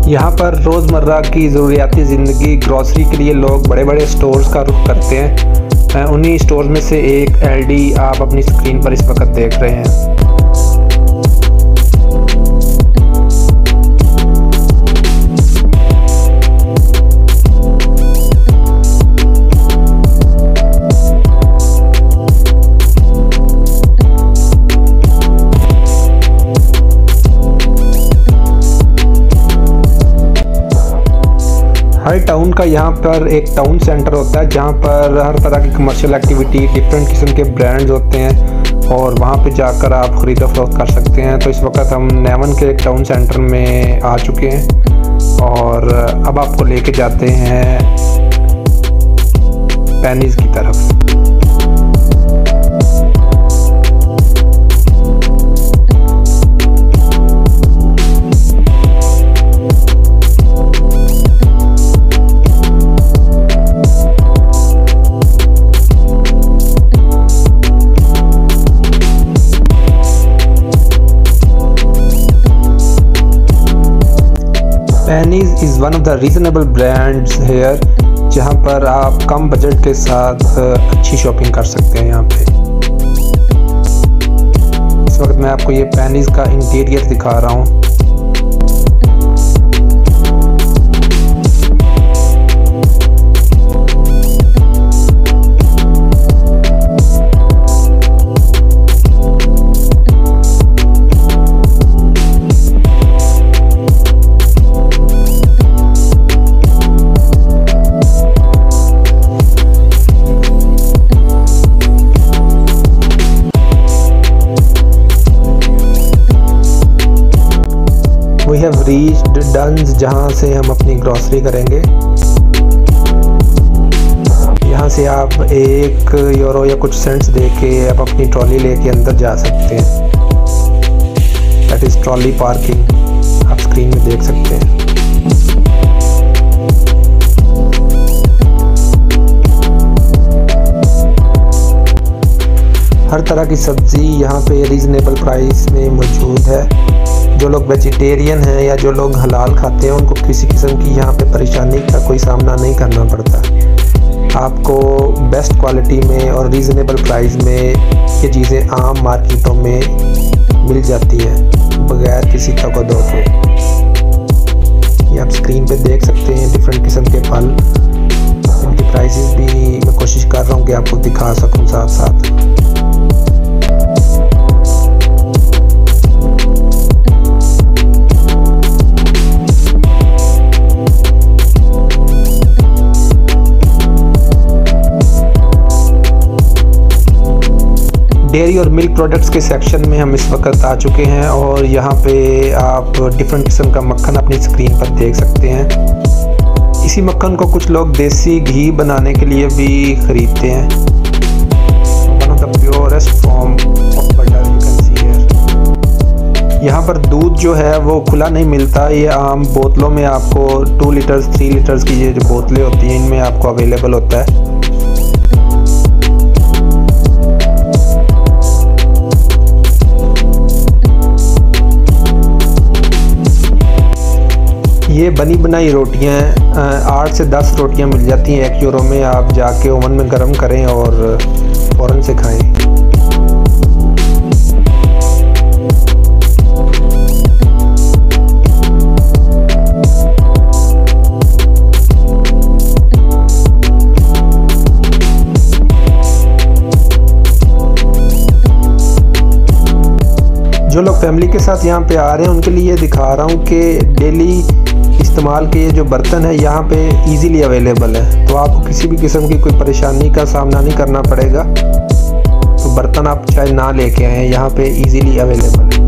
यहाँ पर रोज़मर्रा की ज़रूरियाती ज़िंदगी ग्रॉसरी के लिए लोग बड़े बड़े स्टोर्स का रुख करते हैं। उन्हीं स्टोर्स में से एक एलडी आप अपनी स्क्रीन पर इस वक्त देख रहे हैं। हर टाउन का यहाँ पर एक टाउन सेंटर होता है जहाँ पर हर तरह की कमर्शियल एक्टिविटी, डिफरेंट किस्म के ब्रांड्स होते हैं और वहाँ पे जाकर आप ख़रीदो फरोख्त कर सकते हैं। तो इस वक्त हम नेवन के एक टाउन सेंटर में आ चुके हैं और अब आपको लेके जाते हैं पेनीज़ की तरफ। Pennies is one of the reasonable brands here, जहाँ पर आप कम बजट के साथ अच्छी शॉपिंग कर सकते हैं। यहाँ पे इस वक्त मैं आपको ये पेनीज़ का इंटीरियर दिखा रहा हूँ। We have reached डन्स, जहाँ से हम अपनी ग्रॉसरी करेंगे। यहाँ से आप €1 या कुछ सेंट्स दे के आप अपनी ट्रॉली लेके अंदर जा सकते हैं। दैट इज़ ट्रॉली पार्किंग, आप स्क्रीन में देख सकते हैं। हर तरह की सब्ज़ी यहाँ पे रीज़नेबल प्राइस में मौजूद है। जो लोग वेजिटेरियन हैं या जो लोग हलाल खाते हैं उनको किसी किस्म की यहाँ पे परेशानी का कोई सामना नहीं करना पड़ता। आपको बेस्ट क्वालिटी में और रीज़नेबल प्राइस में ये चीज़ें आम मार्केटों में मिल जाती हैं बगैर किसी तकदो के। ये आप स्क्रीन पे देख सकते हैं डिफरेंट किस्म के फल, इनकी प्राइसेस भी मैं कोशिश कर रहा हूँ कि आपको दिखा सकूँ साथ साथ। डेयरी और मिल्क प्रोडक्ट्स के सेक्शन में हम इस वक्त आ चुके हैं और यहाँ पे आप डिफरेंट किस्म का मक्खन अपनी स्क्रीन पर देख सकते हैं। इसी मक्खन को कुछ लोग देसी घी बनाने के लिए भी ख़रीदते हैं। One of the purest form of butter you can see here. यहाँ पर दूध जो है वो खुला नहीं मिलता, ये आम बोतलों में आपको 2 लीटर्स 3 लीटर्स की ये जो बोतलें होती हैं इनमें आपको अवेलेबल होता है। ये बनी बनाई रोटियां 8 से 10 रोटियां मिल जाती हैं €1 में। आप जाके ओवन में गर्म करें और फ़ौरन से खाएं। जो लोग फैमिली के साथ यहाँ पे आ रहे हैं उनके लिए दिखा रहा हूँ कि डेली इस्तेमाल के ये जो बर्तन है यहाँ पे इजीली अवेलेबल है, तो आपको किसी भी किस्म की कोई परेशानी का सामना नहीं करना पड़ेगा। तो बर्तन आप चाहे ना लेके आएँ, यहाँ पे इजीली अवेलेबल है।